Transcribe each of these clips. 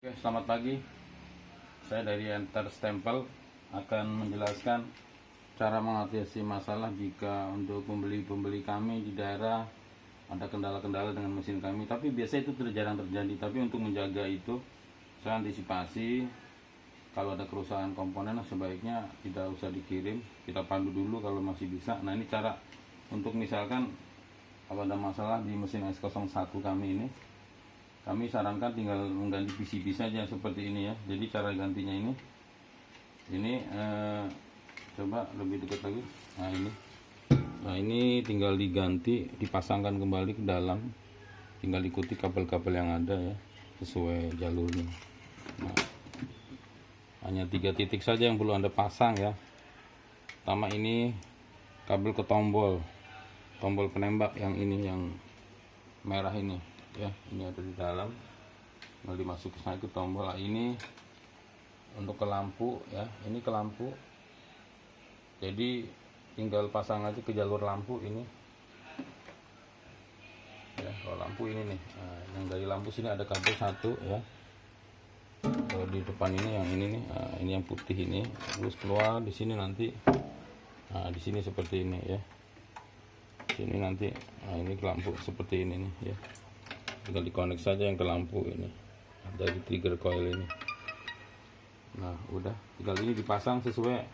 Oke, selamat pagi. Saya dari Enter Stempel akan menjelaskan cara mengatasi masalah jika untuk pembeli-pembeli kami di daerah ada kendala-kendala dengan mesin kami. Tapi biasa itu jarang terjadi. Tapi untuk menjaga itu, saya antisipasi kalau ada kerusakan komponen sebaiknya tidak usah dikirim. Kita pandu dulu kalau masih bisa. Nah, ini cara untuk misalkan kalau ada masalah di mesin S01 kami ini. Kami sarankan tinggal mengganti PCB saja seperti ini ya. Jadi cara gantinya ini coba lebih dekat lagi. Nah ini tinggal diganti, dipasangkan kembali ke dalam. Tinggal ikuti kabel-kabel yang ada ya, sesuai jalurnya. Nah, hanya 3 titik saja yang perlu Anda pasang ya. Pertama ini kabel ke tombol penembak yang ini, yang merah ini ya, ini ada di dalam, mau dimasukin ke tombol. Nah, ini untuk ke lampu ya, ini ke lampu, jadi tinggal pasang aja ke jalur lampu ini ya. Kalau lampu ini nih, nah, yang dari lampu sini ada kabel satu ya. Kalau di depan ini yang ini nih, nah, ini yang putih ini, terus keluar di sini nanti, nah di sini seperti ini ya, sini nanti, nah ini ke lampu seperti ini nih ya. Tinggal dikonek saja yang ke lampu ini dari trigger coil ini. Nah udah, tinggal ini dipasang sesuai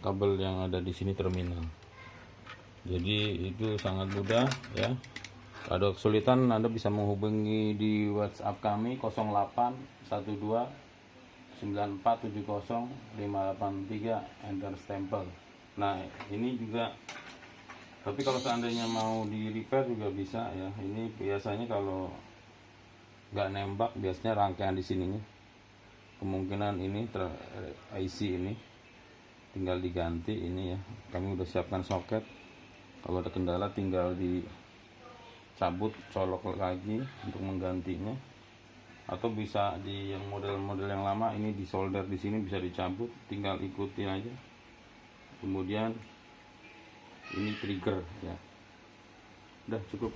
kabel yang ada di sini terminal. Jadi itu sangat mudah ya. Ada kesulitan Anda bisa menghubungi di WhatsApp kami 0812 9470 583 Enter Stempel. Nah ini juga, tapi kalau seandainya mau di repair juga bisa ya. Ini biasanya kalau nggak nembak, biasanya rangkaian di sininya kemungkinan ini IC ini tinggal diganti ini ya. Kami udah siapkan soket. Kalau ada kendala tinggal dicabut, colok lagi untuk menggantinya. Atau bisa di yang model-model yang lama ini di solder di sini bisa dicabut, tinggal ikuti aja. Kemudian ini trigger ya. Udah cukup.